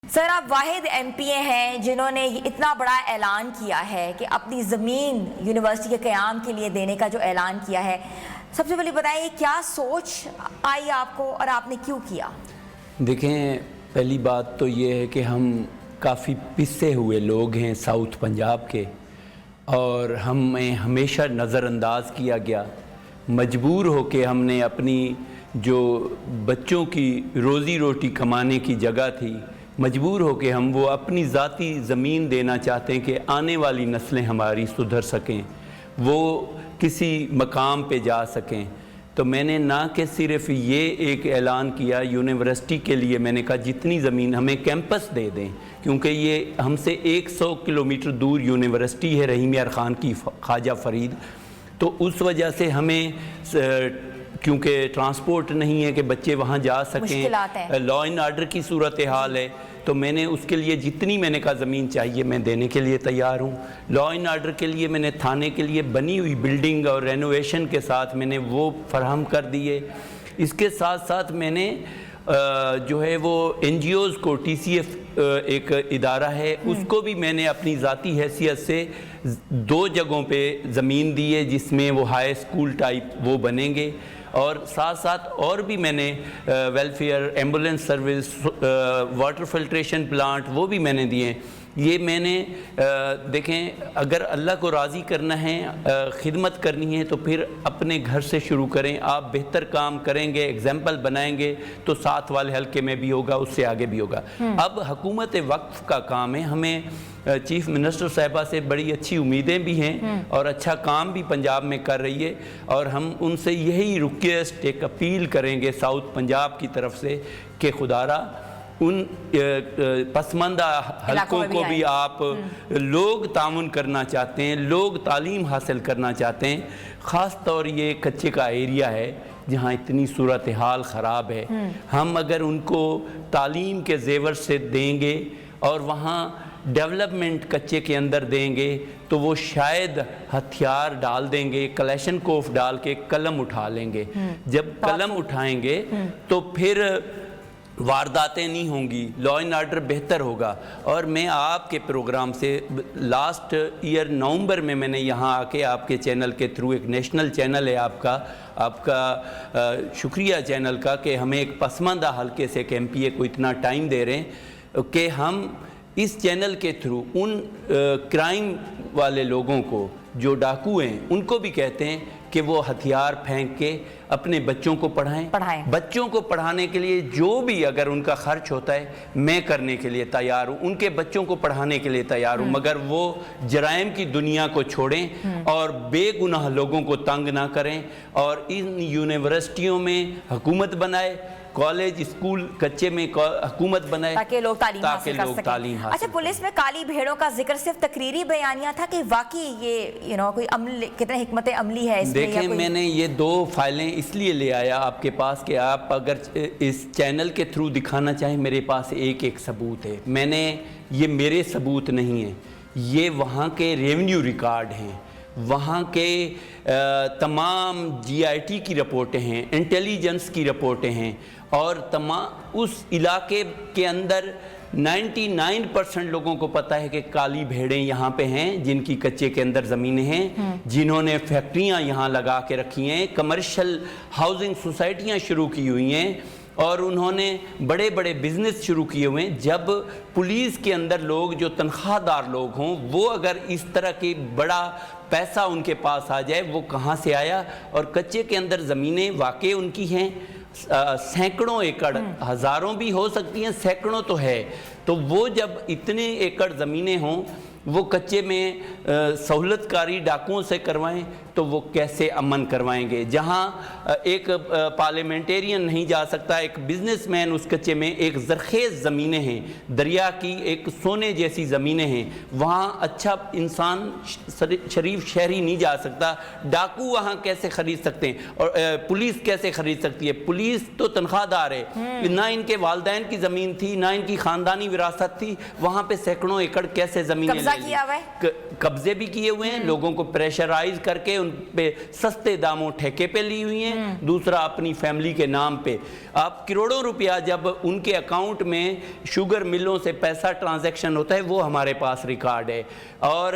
سر آپ واحد M P اے ہیں جنہوں نے اتنا بڑا اعلان کیا ہے کہ اپنی زمین یونیورسٹی کے قیام کے لیے دینے کا جو اعلان کیا ہے، سب سے پہلے بتائیے کیا سوچ آئی آپ کو اور آپ نے کیوں کیا؟ دیکھیں، پہلی بات تو یہ ہے کہ ہم کافی پسے ہوئے لوگ ہیں ساؤتھ پنجاب کے، اور ہمیں ہمیشہ نظر انداز کیا گیا. مجبور ہو کے ہم نے اپنی جو بچوں کی روزی روٹی کمانے کی جگہ تھی، مجبور ہو کے ہم وہ اپنی ذاتی زمین دینا چاہتے ہیں کہ آنے والی نسلیں ہماری سدھر سکیں، وہ کسی مقام پہ جا سکیں. تو میں نے نہ کہ صرف یہ ایک اعلان کیا یونیورسٹی کے لیے، میں نے کہا جتنی زمین ہمیں کیمپس دے دیں، کیونکہ یہ ہم سے 100 کلومیٹر دور یونیورسٹی ہے رحیم یار خان کی خواجہ فرید. تو اس وجہ سے ہمیں کیونکہ ٹرانسپورٹ نہیں ہے کہ بچے وہاں جا سکیں، لا اینڈ آرڈر کی صورتحال ہے، تو میں نے اس کے لیے جتنی میں نے کہا زمین چاہیے میں دینے کے لیے تیار ہوں. لا اینڈ آرڈر کے لیے میں نے تھانے کے لیے بنی ہوئی بلڈنگ اور رینوویشن کے ساتھ میں نے وہ فراہم کر دیے. اس کے ساتھ ساتھ میں نے جو ہے وہ این جی اوز کو، ٹی سی ایف ایک ادارہ ہے، اس کو بھی میں نے اپنی ذاتی حیثیت سے 2 جگہوں پہ زمین دی ہے جس میں وہ ہائی اسکول ٹائپ وہ بنیں گے. اور ساتھ ساتھ اور بھی میں نے welfare, ambulance service, water filtration plant وہ بھی میں نے دیے. یہ میں نے دیکھیں، اگر اللہ کو راضی کرنا ہے، خدمت کرنی ہے، تو پھر اپنے گھر سے شروع کریں. آپ بہتر کام کریں گے، ایگزامپل بنائیں گے تو ساتھ والے حلقے میں بھی ہوگا، اس سے آگے بھی ہوگا. اب حکومت وقف کا کام ہے. ہمیں چیف منسٹر صاحبہ سے بڑی اچھی امیدیں بھی ہیں اور اچھا کام بھی پنجاب میں کر رہی ہے، اور ہم ان سے یہی ریکویسٹ ایک اپیل کریں گے ساؤتھ پنجاب کی طرف سے کہ خدا را ان پسماندہ حلقوں کو بھی آپ لوگ تعاون کرنا چاہتے ہیں، لوگ تعلیم حاصل کرنا چاہتے ہیں. خاص طور یہ کچے کا ایریا ہے جہاں اتنی صورتحال خراب ہے. ہم اگر ان کو تعلیم کے زیور سے دیں گے اور وہاں ڈیولپمنٹ کچے کے اندر دیں گے تو وہ شاید ہتھیار ڈال دیں گے، کلیشن کوف ڈال کے قلم اٹھا لیں گے. جب قلم اٹھائیں گے تو پھر وارداتیں نہیں ہوں گی، لا اینڈ آرڈر بہتر ہوگا. اور میں آپ کے پروگرام سے لاسٹ ایئر نومبر میں نے یہاں آ کے آپ کے چینل کے تھرو، ایک نیشنل چینل ہے آپ کا شکریہ چینل کا کہ ہمیں ایک پسماندہ حلقے سے ایک ایم پی اے کو اتنا ٹائم دے رہے ہیں کہ ہم اس چینل کے تھرو ان کرائم والے لوگوں کو جو ڈاکو ہیں ان کو بھی کہتے ہیں کہ وہ ہتھیار پھینک کے اپنے بچوں کو پڑھائیں. بچوں کو پڑھانے کے لیے جو بھی اگر ان کا خرچ ہوتا ہے میں کرنے کے لیے تیار ہوں، ان کے بچوں کو پڑھانے کے لیے تیار ہوں، مگر وہ جرائم کی دنیا کو چھوڑیں اور بے گناہ لوگوں کو تنگ نہ کریں. اور ان یونیورسٹیوں میں حکومت بنائے، کالج اسکول کچے میں حکومت بنائے تاکہ لوگ تعلیم حاصل کر سکیں. اچھا، پولیس میں کالی بھیڑوں کا ذکر صرف تقریری بیانیہ تھا کہ واقعی یہ کوئی عمل، کتنے حکمت عملی ہے اس میں؟ دیکھیں، میں نے یہ 2 فائلیں اس لیے لے آیا آپ کے پاس کہ آپ اگر اس چینل کے تھرو دکھانا چاہیں، میرے پاس ایک ثبوت ہے. میں نے یہ میرے ثبوت نہیں ہیں، یہ وہاں کے ریونیو ریکارڈ ہیں، وہاں کے تمام جی آئی ٹی کی رپورٹیں ہیں، انٹیلیجنس کی رپورٹیں ہیں، اور تمام اس علاقے کے اندر 99% لوگوں کو پتہ ہے کہ کالی بھیڑیں یہاں پہ ہیں جن کی کچے کے اندر زمینیں ہیں، جنہوں نے فیکٹریاں یہاں لگا کے رکھی ہیں، کمرشل ہاؤسنگ سوسائٹیاں شروع کی ہوئی ہیں، اور انہوں نے بڑے بڑے بزنس شروع کیے ہوئے ہیں. جب پولیس کے اندر لوگ جو تنخواہ دار لوگ ہوں، وہ اگر اس طرح کی بڑا پیسہ ان کے پاس آ جائے، وہ کہاں سے آیا؟ اور کچے کے اندر زمینیں واقع ان کی ہیں، سینکڑوں ایکڑ، ہزاروں بھی ہو سکتی ہیں، سینکڑوں تو ہے. تو وہ جب اتنے ایکڑ زمینیں ہوں، وہ کچے میں سہولت کاری ڈاکوؤں سے کروائیں تو وہ کیسے امن کروائیں گے؟ جہاں ایک پارلیمنٹیرین نہیں جا سکتا، ایک بزنس مین اس کچے میں، ایک زرخیز زمینیں ہیں، دریا کی ایک سونے جیسی زمینیں ہیں، وہاں اچھا انسان شریف شہری نہیں جا سکتا. ڈاکو وہاں کیسے خرید سکتے ہیں؟ اور پولیس کیسے خرید سکتی ہے؟ پولیس تو تنخواہ دار ہے، نہ ان کے والدین کی زمین تھی، نہ ان کی خاندانی وراثت تھی، وہاں پہ سینکڑوں ایکڑ کیسے زمینیں قبضہ کیا ہوا ہے؟ قبضے بھی کیے ہوئے ہیں، لوگوں کو پریشرائز کر کے ان پہ سستے داموں ٹھیکے پہ لی ہوئی ہیں، دوسرا اپنی فیملی کے نام پہ آپ کروڑوں روپیہ جب ان کے اکاؤنٹ میں شوگر ملوں سے پیسہ ٹرانزیکشن ہوتا ہے وہ ہمارے پاس ریکارڈ ہے، اور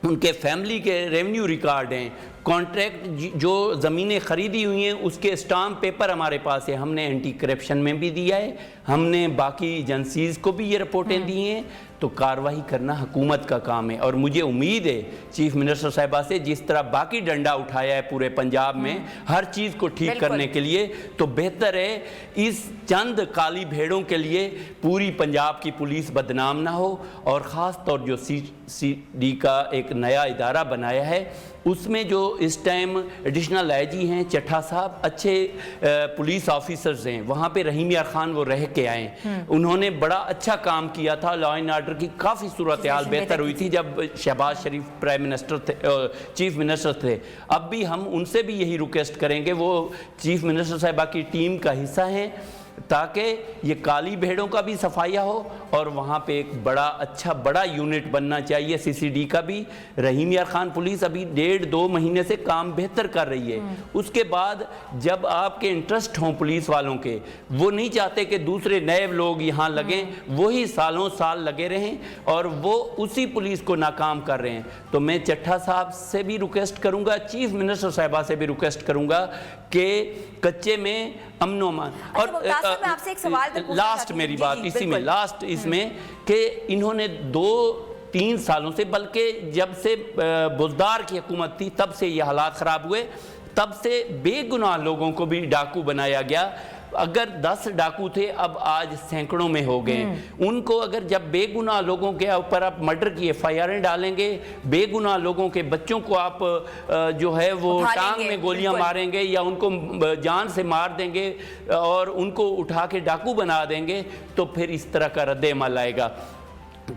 ان کے فیملی کے ریونیو ریکارڈ ہیں، کانٹریکٹ جو زمینیں خریدی ہوئی ہیں اس کے اسٹامپ پیپر ہمارے پاس ہے، ہم نے اینٹی کرپشن میں بھی دیا ہے، ہم نے باقی ایجنسیز کو بھی یہ رپورٹیں دی ہیں، تو کارروائی کرنا حکومت کا کام ہے۔ اور مجھے امید ہے چیف منسٹر صاحبہ سے جس طرح باقی ڈنڈا اٹھایا ہے پورے پنجاب میں ہر چیز کو ٹھیک کرنے کے لیے، تو بہتر ہے اس چند کالی بھیڑوں کے لیے پوری پنجاب کی پولیس بدنام نہ ہو، اور خاص طور جو سی ڈی کا ایک نیا ادارہ بنایا ہے اس میں جو اس ٹائم ایڈیشنل آئی جی ہیں چٹھا صاحب اچھے پولیس آفیسرز ہیں، وہاں پہ رحیم یار خان وہ رہ کے آئے ہیں، انہوں نے بڑا اچھا کام کیا تھا، لا اینڈ آرڈر کی کافی صورتحال بہتر ہوئی تھی جب شہباز شریف پرائم منسٹر تھے، چیف منسٹر تھے۔ اب بھی ہم ان سے بھی یہی ریکویسٹ کریں گے، وہ چیف منسٹر صاحبہ کی ٹیم کا حصہ ہیں، تاکہ یہ کالی بھیڑوں کا بھی صفائیہ ہو، اور وہاں پہ ایک بڑا اچھا بڑا یونٹ بننا چاہیے سی سی ڈی کا بھی۔ رحیم یار خان پولیس ابھی 1.5-2 مہینے سے کام بہتر کر رہی ہے، اس کے بعد جب آپ کے انٹرسٹ ہوں پولیس والوں کے، وہ نہیں چاہتے کہ دوسرے نئے لوگ یہاں لگیں، وہی سالوں سال لگے رہیں اور وہ اسی پولیس کو ناکام کر رہے ہیں۔ تو میں چٹھا صاحب سے بھی ریکویسٹ کروں گا، چیف منسٹر صاحبہ سے بھی ریکویسٹ کروں گا کہ کچے میں امن و امان، اور لاسٹ میری بات اسی میں لاسٹ اس میں کہ انہوں نے 2-3 سالوں سے، بلکہ جب سے بزدار کی حکومت تھی تب سے یہ حالات خراب ہوئے، تب سے بے گناہ لوگوں کو بھی ڈاکو بنایا گیا۔ اگر 10 ڈاکو تھے اب آج سینکڑوں میں ہو گئے، ان کو اگر جب بے گناہ لوگوں کے اوپر آپ مرڈر کی FIR ڈالیں گے، بے گناہ لوگوں کے بچوں کو آپ جو ہے وہ ٹانگ میں گولیاں ماریں گے یا ان کو جان سے مار دیں گے اور ان کو اٹھا کے ڈاکو بنا دیں گے، تو پھر اس طرح کا رد عمل آئے گا۔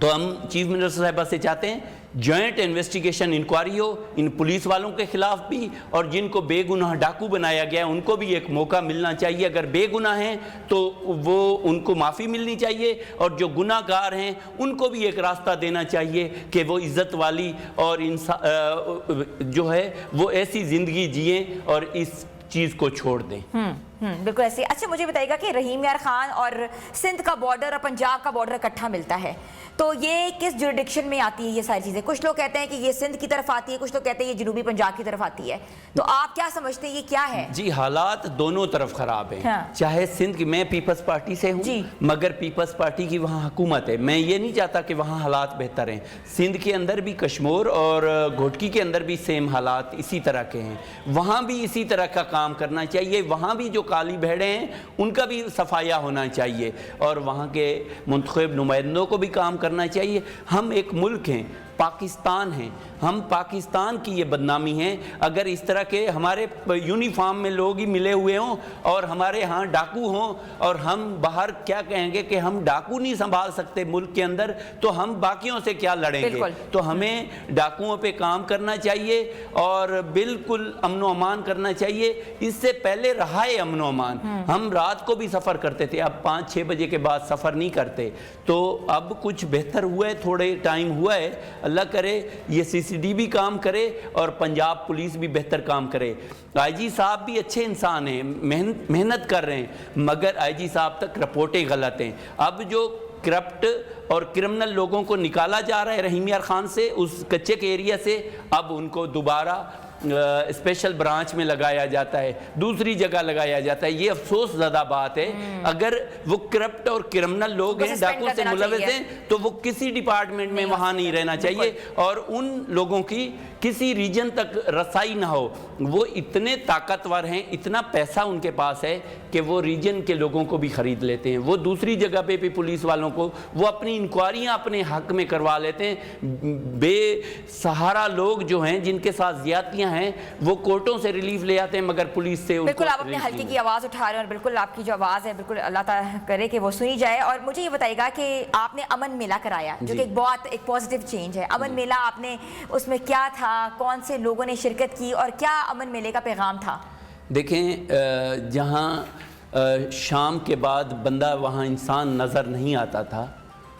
تو ہم چیف منسٹر صاحبہ سے چاہتے ہیں جوائنٹ انویسٹیگیشن انکوائری ہو ان پولیس والوں کے خلاف بھی، اور جن کو بے گناہ ڈاکو بنایا گیا ان کو بھی ایک موقع ملنا چاہیے، اگر بے گناہ ہیں تو وہ ان کو معافی ملنی چاہیے، اور جو گناہ گار ہیں ان کو بھی ایک راستہ دینا چاہیے کہ وہ عزت والی اور جو ہے وہ ایسی زندگی جئیں اور اس چیز کو چھوڑ دیں۔ بالکل ایسے۔ اچھا مجھے بتائیے گا کہ رحیم یار خان اور سندھ کا بارڈر اور پنجاب کا بارڈر اکٹھا ملتا ہے، تو یہ کس جوریڈکشن میں آتی ہے یہ ساری چیزیں؟ کچھ لوگ کہتے ہیں کہ یہ سندھ کی طرف آتی ہے، کچھ لوگ کہتے ہیں یہ جنوبی پنجاب کی طرف آتی ہے، تو آپ کیا سمجھتے ہیں یہ کیا ہے؟ جی حالات دونوں طرف خراب ہیں، چاہے سندھ کی، میں پیپلز پارٹی سے ہوں مگر پیپلز پارٹی کی وہاں حکومت ہے، میں یہ نہیں چاہتا کہ وہاں حالات بہتر ہیں۔ سندھ کے اندر بھی کشمور اور گھوٹکی کے اندر بھی سیم حالات اسی طرح کے ہیں، وہاں بھی اسی طرح کا کام کرنا چاہیے، وہاں بھی جو کالی بھیڑیں ہیں ان کا بھی صفائیہ ہونا چاہیے، اور وہاں کے منتخب نمائندوں کو بھی کام کرنا چاہیے۔ ہم ایک ملک ہیں، پاکستان ہیں، ہم پاکستان کی یہ بدنامی ہے اگر اس طرح کے ہمارے یونیفارم میں لوگ ہی ملے ہوئے ہوں اور ہمارے ہاں ڈاکو ہوں، اور ہم باہر کیا کہیں گے کہ ہم ڈاکو نہیں سنبھال سکتے ملک کے اندر، تو ہم باقیوں سے کیا لڑیں گے؟ تو ہمیں ڈاکوؤں پہ کام کرنا چاہیے اور بالکل امن و امان کرنا چاہیے۔ اس سے پہلے رہا ہے امن و امان، ہم رات کو بھی سفر کرتے تھے، اب 5-6 بجے کے بعد سفر نہیں کرتے، تو اب کچھ بہتر ہوا ہے، تھوڑے ٹائم ہوا ہے، اللہ کرے یہ سی سی ڈی بھی کام کرے اور پنجاب پولیس بھی بہتر کام کرے۔ آئی جی صاحب بھی اچھے انسان ہیں، محنت کر رہے ہیں، مگر آئی جی صاحب تک رپورٹیں غلط ہیں۔ اب جو کرپٹ اور کرمنل لوگوں کو نکالا جا رہا ہے رحیم یار خان سے، اس کچے کے ایریا سے، اب ان کو دوبارہ اسپیشل برانچ میں لگایا جاتا ہے، دوسری جگہ لگایا جاتا ہے۔ یہ افسوس زدہ بات ہے، اگر وہ کرپٹ اور کرمنل لوگ ہیں، ڈاکو سے ملوث ہیں، تو وہ کسی ڈپارٹمنٹ میں وہاں نہیں رہنا چاہیے، اور ان لوگوں کی کسی ریجن تک رسائی نہ ہو۔ وہ اتنے طاقتور ہیں، اتنا پیسہ ان کے پاس ہے کہ وہ ریجن کے لوگوں کو بھی خرید لیتے ہیں، وہ دوسری جگہ پہ بھی پولیس والوں کو وہ اپنی انکوائریاں اپنے حق میں کروا لیتے ہیں۔ بے سہارا لوگ جو ہیں جن کے ساتھ زیادتیاں ہیں وہ کورٹوں سے ریلیف لے آتے ہیں، مگر پولیس سے ان کو بالکل آپ اپنے حلقے کی آواز اٹھا رہے ہیں، اور بالکل آپ کی جو آواز ہے بالکل اللہ تعالیٰ کرے کہ وہ سنی جائے۔ اور مجھے یہ بتائیے گا کہ آپ نے امن میلہ کرایا جو کہ ایک بہت ایک پازیٹیو چینج ہے، امن میلہ آپ نے اس میں کیا تھا، کون سے لوگوں نے شرکت کی اور کیا امن میلے کا پیغام تھا؟ دیکھیں جہاں شام کے بعد بندہ وہاں انسان نظر نہیں آتا تھا،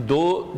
2